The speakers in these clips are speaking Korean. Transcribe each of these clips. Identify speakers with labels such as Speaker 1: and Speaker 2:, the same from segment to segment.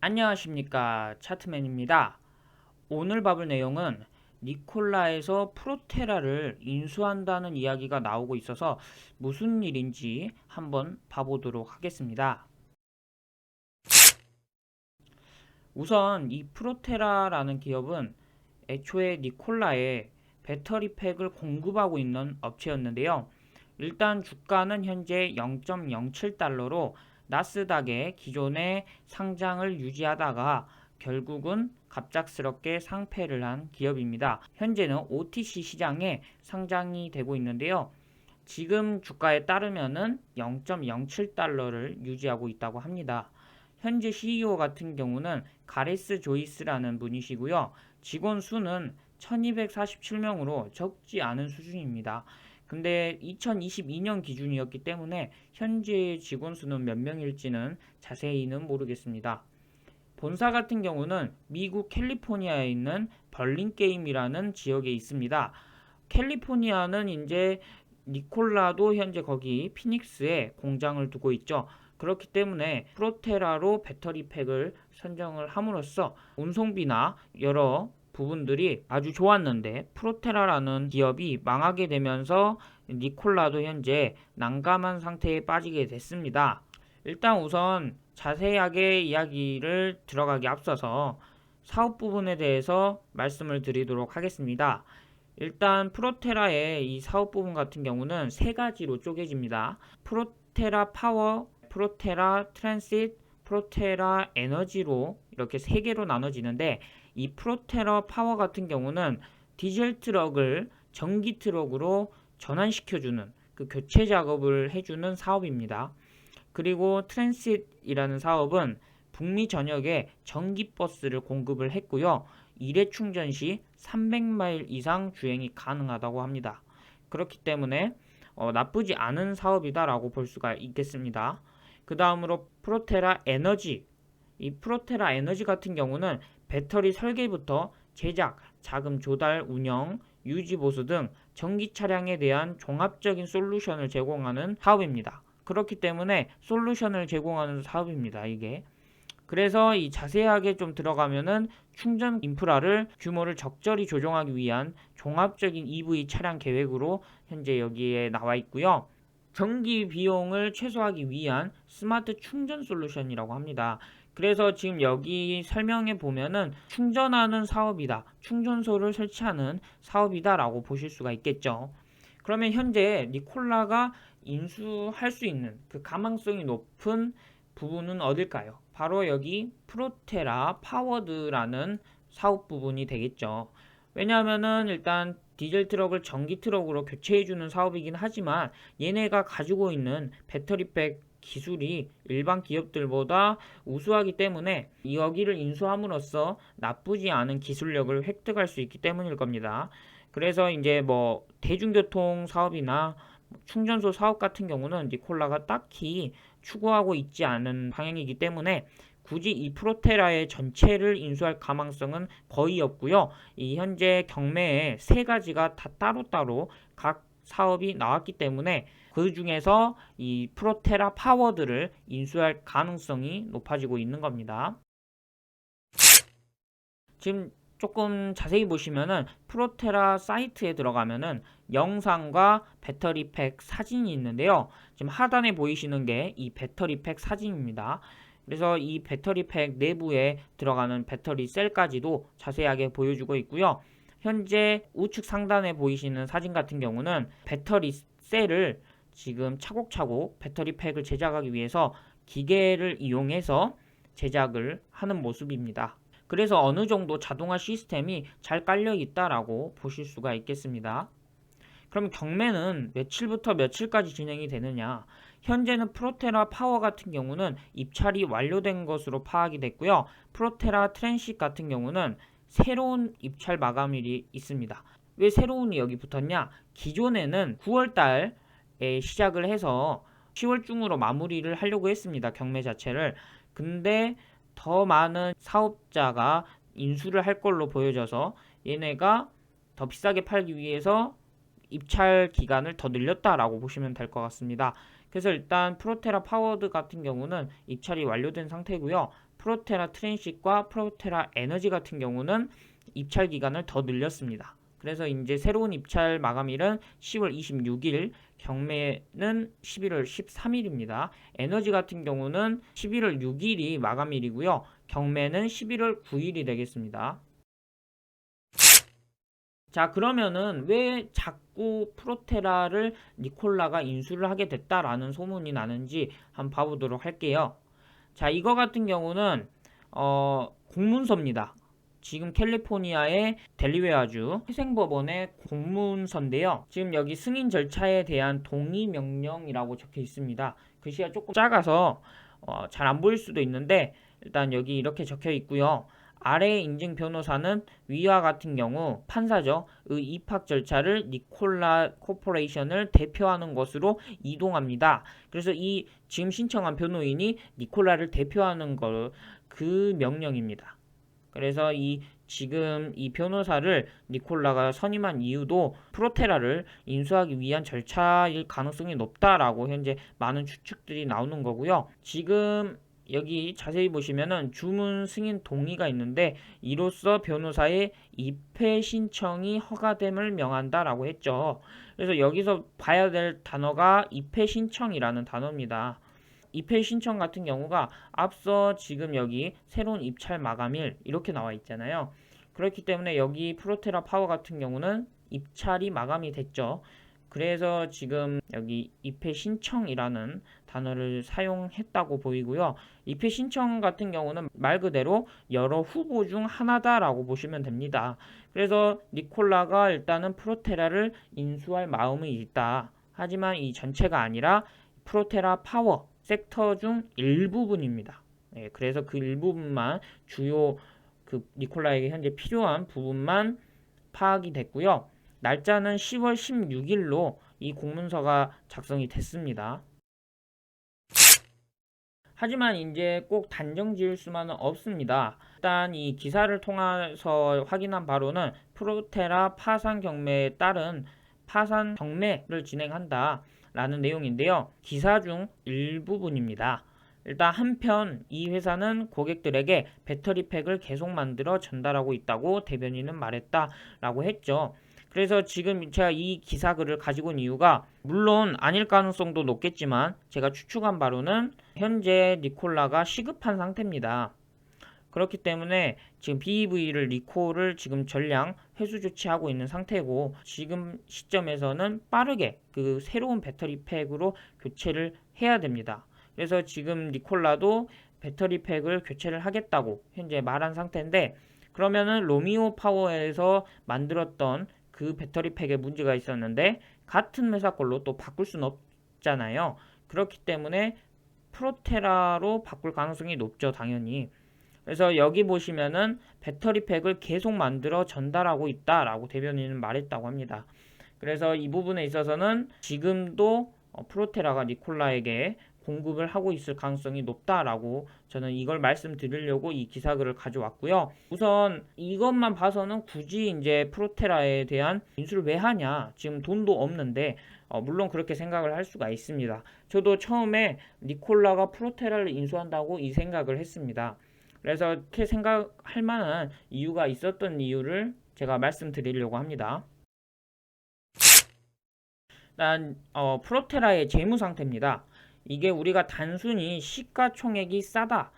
Speaker 1: 안녕하십니까, 차트맨입니다. 오늘 봐볼 내용은 니콜라에서 프로테라를 인수한다는 이야기가 나오고 있어서 무슨 일인지 한번 봐보도록 하겠습니다. 우선 이 프로테라라는 기업은 애초에 니콜라에 배터리 팩을 공급하고 있는 업체였는데요. 일단 주가는 현재 0.07달러로 나스닥의 기존의 상장을 유지하다가 결국은 갑작스럽게 상폐를 한 기업입니다. 현재는 OTC 시장에 상장이 되고 있는데요. 지금 주가에 따르면은 0.07달러를 유지하고 있다고 합니다. 현재 CEO 같은 경우는 가레스 조이스라는 분이시고요. 직원 수는 1247명으로 적지 않은 수준입니다. 근데 2022년 기준이었기 때문에 현재 직원 수는 몇 명일지는 자세히는 모르겠습니다. 본사 같은 경우는 미국 캘리포니아에 있는 벌린 게임이라는 지역에 있습니다. 캘리포니아는 이제 니콜라도 현재 거기 피닉스에 공장을 두고 있죠. 그렇기 때문에 프로테라로 배터리 팩을 선정을 함으로써 운송비나 여러 부분들이 아주 좋았는데 프로테라라는 기업이 망하게 되면서 니콜라도 현재 난감한 상태에 빠지게 됐습니다. 일단 우선 자세하게 이야기를 들어가기 앞서서 사업 부분에 대해서 말씀을 드리도록 하겠습니다. 일단 프로테라의 이 사업 부분 같은 경우는 세 가지로 쪼개집니다. 프로테라 파워, 프로테라 트랜시트, 프로테라 에너지로 이렇게 세 개로 나눠지는데 이 프로테라 파워 같은 경우는 디젤 트럭을 전기 트럭으로 전환시켜주는 그 교체 작업을 해주는 사업입니다. 그리고 트랜시트이라는 사업은 북미 전역에 전기버스를 공급을 했고요. 일회 충전 시 300마일 이상 주행이 가능하다고 합니다. 그렇기 때문에 나쁘지 않은 사업이다라고 볼 수가 있겠습니다. 그 다음으로 프로테라 에너지. 이 프로테라 에너지 같은 경우는 배터리 설계부터 제작, 자금 조달, 운영, 유지 보수 등 전기 차량에 대한 종합적인 솔루션을 제공하는 사업입니다. 그렇기 때문에 솔루션을 제공하는 사업입니다. 이게. 그래서 이 자세하게 좀 들어가면은 충전 인프라를 규모를 적절히 조정하기 위한 종합적인 EV 차량 계획으로 현재 여기에 나와 있고요. 전기 비용을 최소화하기 위한 스마트 충전 솔루션이라고 합니다. 그래서 지금 여기 설명에 보면은 충전하는 사업이다, 충전소를 설치하는 사업이다라고 보실 수가 있겠죠. 그러면 현재 니콜라가 인수할 수 있는 그 가망성이 높은 부분은 어딜까요? 바로 여기 프로테라 파워드라는 사업 부분이 되겠죠. 왜냐하면은 일단 디젤 트럭을 전기 트럭으로 교체해주는 사업이긴 하지만 얘네가 가지고 있는 배터리백 기술이 일반 기업들보다 우수하기 때문에 여기를 인수함으로써 나쁘지 않은 기술력을 획득할 수 있기 때문일 겁니다. 그래서 이제 뭐 대중교통 사업이나 충전소 사업 같은 경우는 니콜라가 딱히 추구하고 있지 않은 방향이기 때문에 굳이 이 프로테라의 전체를 인수할 가망성은 거의 없고요. 이 현재 경매에 세 가지가 다 따로따로 각 사업이 나왔기 때문에 그 중에서 이 프로테라 파워들을 인수할 가능성이 높아지고 있는 겁니다. 지금 조금 자세히 보시면은 프로테라 사이트에 들어가면은 영상과 배터리 팩 사진이 있는데요. 지금 하단에 보이시는 게 이 배터리 팩 사진입니다. 그래서 이 배터리 팩 내부에 들어가는 배터리 셀까지도 자세하게 보여주고 있고요. 현재 우측 상단에 보이시는 사진 같은 경우는 배터리 셀을 지금 차곡차곡 배터리 팩을 제작하기 위해서 기계를 이용해서 제작을 하는 모습입니다. 그래서 어느 정도 자동화 시스템이 잘 깔려 있다라고 보실 수가 있겠습니다. 그럼 경매는 며칠부터 며칠까지 진행이 되느냐? 현재는 프로테라 파워 같은 경우는 입찰이 완료된 것으로 파악이 됐고요. 프로테라 트랜식 같은 경우는 새로운 입찰 마감일이 있습니다. 왜 새로운이 여기 붙었냐? 기존에는 9월 달에 시작을 해서 10월 중으로 마무리를 하려고 했습니다. 경매 자체를. 근데 더 많은 사업자가 인수를 할 걸로 보여져서 얘네가 더 비싸게 팔기 위해서 입찰 기간을 더 늘렸다라고 보시면 될 것 같습니다. 그래서 일단 프로테라 파워드 같은 경우는 입찰이 완료된 상태고요. 프로테라 트랜싯과 프로테라 에너지 같은 경우는 입찰 기간을 더 늘렸습니다. 그래서 이제 새로운 입찰 마감일은 10월 26일, 경매는 11월 13일입니다. 에너지 같은 경우는 11월 6일이 마감일이고요. 경매는 11월 9일이 되겠습니다. 자, 그러면은 왜 자꾸 프로테라를 니콜라가 인수를 하게 됐다라는 소문이 나는지 한번 봐보도록 할게요. 자, 이거 같은 경우는 공문서입니다. 지금 캘리포니아의 델리웨어주 회생법원의 공문서인데요. 지금 여기 승인 절차에 대한 동의 명령이라고 적혀 있습니다. 글씨가 조금 작아서 잘 안 보일 수도 있는데 일단 여기 이렇게 적혀 있고요. 아래 인증 변호사는 위와 같은 경우 판사죠. 의 입학 절차를 니콜라 코퍼레이션을 대표하는 것으로 이동합니다. 그래서 이 지금 신청한 변호인이 니콜라를 대표하는 그 명령입니다. 그래서 지금 이 변호사를 니콜라가 선임한 이유도 프로테라를 인수하기 위한 절차일 가능성이 높다라고 현재 많은 추측들이 나오는 거고요. 지금 여기 자세히 보시면은 주문 승인 동의가 있는데 이로써 변호사의 입회 신청이 허가됨을 명한다라고 했죠. 그래서 여기서 봐야 될 단어가 입회 신청이라는 단어입니다. 입회 신청 같은 경우가 앞서 지금 여기 새로운 입찰 마감일 이렇게 나와 있잖아요. 그렇기 때문에 여기 프로테라 파워 같은 경우는 입찰이 마감이 됐죠. 그래서 지금 여기 입회 신청이라는 단어를 사용했다고 보이고요. 입회 신청 같은 경우는 말 그대로 여러 후보 중 하나다라고 보시면 됩니다. 그래서 니콜라가 일단은 프로테라를 인수할 마음이 있다. 하지만 이 전체가 아니라 프로테라 파워 섹터 중 일부분입니다. 네, 그래서 그 일부분만 주요 니콜라에게 현재 필요한 부분만 파악이 됐고요. 날짜는 10월 16일로 이 공문서가 작성이 됐습니다. 하지만 이제 꼭 단정 지을 수만은 없습니다. 일단 이 기사를 통해서 확인한 바로는 프로테라 파산 경매에 따른 파산 경매를 진행한다 라는 내용인데요. 기사 중 일부분입니다. 일단 한편 이 회사는 고객들에게 배터리팩을 계속 만들어 전달하고 있다고 대변인은 말했다라고 했죠. 그래서 지금 제가 이 기사글을 가지고 온 이유가 물론 아닐 가능성도 높겠지만 제가 추측한 바로는 현재 니콜라가 시급한 상태입니다. 그렇기 때문에 지금 BEV를 리콜을 지금 전량 회수 조치하고 있는 상태고 지금 시점에서는 빠르게 그 새로운 배터리팩으로 교체를 해야 됩니다. 그래서 지금 니콜라도 배터리팩을 교체를 하겠다고 현재 말한 상태인데 그러면은 로미오 파워에서 만들었던 그 배터리팩에 문제가 있었는데 같은 회사 걸로 또 바꿀 수는 없잖아요. 그렇기 때문에 프로테라로 바꿀 가능성이 높죠, 당연히. 그래서 여기 보시면은 배터리팩을 계속 만들어 전달하고 있다라고 대변인은 말했다고 합니다. 그래서 이 부분에 있어서는 지금도 프로테라가 니콜라에게 공급을 하고 있을 가능성이 높다라고 저는 이걸 말씀드리려고 이 기사글을 가져왔고요. 우선 이것만 봐서는 굳이 이제 프로테라에 대한 인수를 왜 하냐? 지금 돈도 없는데 물론 그렇게 생각을 할 수가 있습니다. 저도 처음에 니콜라가 프로테라를 인수한다고 이 생각을 했습니다. 그래서 이렇게 생각할 만한 이유가 있었던 이유를 제가 말씀드리려고 합니다. 일단 프로테라의 재무 상태입니다. 이게 우리가 단순히 시가총액이 싸다.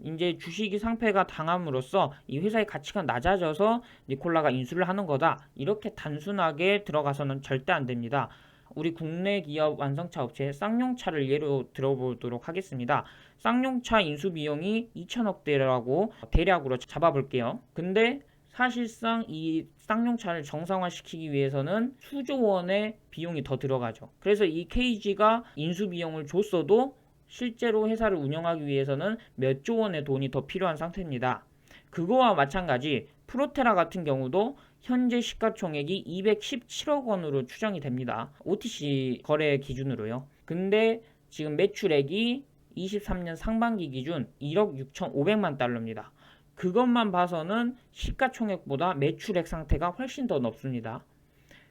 Speaker 1: 이제 주식이 상폐가 당함으로써 이 회사의 가치가 낮아져서 니콜라가 인수를 하는 거다. 이렇게 단순하게 들어가서는 절대 안 됩니다. 우리 국내 기업 완성차 업체 쌍용차를 예로 들어보도록 하겠습니다. 쌍용차 인수 비용이 2천억대라고 대략으로 잡아볼게요. 근데 사실상 이 쌍용차를 정상화시키기 위해서는 수조 원의 비용이 더 들어가죠. 그래서 이 KG가 인수 비용을 줬어도 실제로 회사를 운영하기 위해서는 몇 조 원의 돈이 더 필요한 상태입니다. 그거와 마찬가지 프로테라 같은 경우도 현재 시가총액이 217억 원으로 추정이 됩니다. OTC 거래 기준으로요. 근데 지금 매출액이 23년 상반기 기준 1억 6,500만 달러입니다. 그것만 봐서는 시가총액보다 매출액 상태가 훨씬 더 높습니다.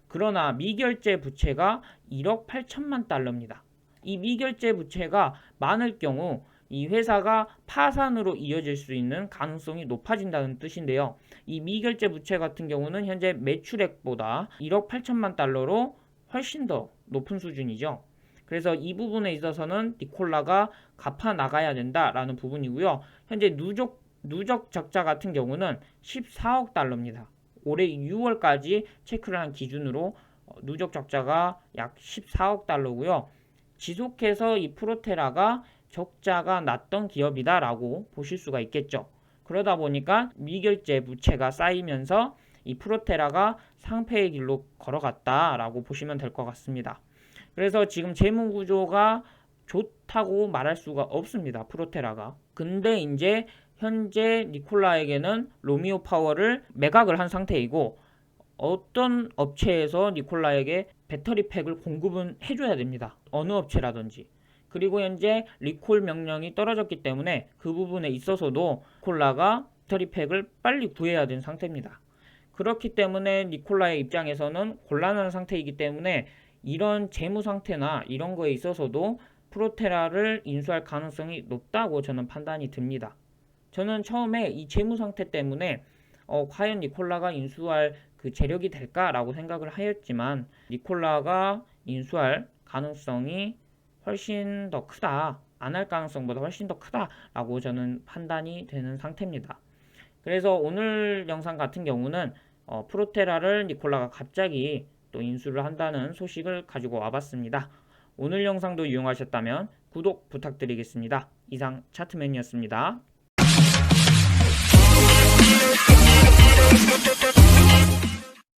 Speaker 1: 그러나 미결제 부채가 1억 8천만 달러입니다. 이 미결제 부채가 많을 경우 이 회사가 파산으로 이어질 수 있는 가능성이 높아진다는 뜻인데요. 이 미결제 부채 같은 경우는 현재 매출액보다 1억 8천만 달러로 훨씬 더 높은 수준이죠. 그래서 이 부분에 있어서는 니콜라가 갚아 나가야 된다라는 부분이고요. 현재 누적 적자 같은 경우는 14억 달러입니다. 올해 6월까지 체크를 한 기준으로 누적 적자가 약 14억 달러고요. 지속해서 이 프로테라가 적자가 났던 기업이다라고 보실 수가 있겠죠. 그러다 보니까 미결제 부채가 쌓이면서 이 프로테라가 상폐의 길로 걸어갔다라고 보시면 될 것 같습니다. 그래서 지금 재무 구조가 좋다고 말할 수가 없습니다. 프로테라가. 근데 이제 현재 니콜라에게는 로미오 파워를 매각을 한 상태이고 어떤 업체에서 니콜라에게 배터리 팩을 공급은 해줘야 됩니다. 어느 업체라든지. 그리고 현재 리콜 명령이 떨어졌기 때문에 그 부분에 있어서도 니콜라가 배터리 팩을 빨리 구해야 되는 상태입니다. 그렇기 때문에 니콜라의 입장에서는 곤란한 상태이기 때문에 이런 재무 상태나 이런 거에 있어서도 프로테라를 인수할 가능성이 높다고 저는 판단이 듭니다. 저는 처음에 이 재무 상태 때문에 과연 니콜라가 인수할 그 재력이 될까라고 생각을 하였지만 니콜라가 인수할 가능성이 훨씬 더 크다. 안 할 가능성보다 훨씬 더 크다라고 저는 판단이 되는 상태입니다. 그래서 오늘 영상 같은 경우는 프로테라를 니콜라가 갑자기 또 인수를 한다는 소식을 가지고 와봤습니다. 오늘 영상도 이용하셨다면 구독 부탁드리겠습니다. 이상 차트맨이었습니다.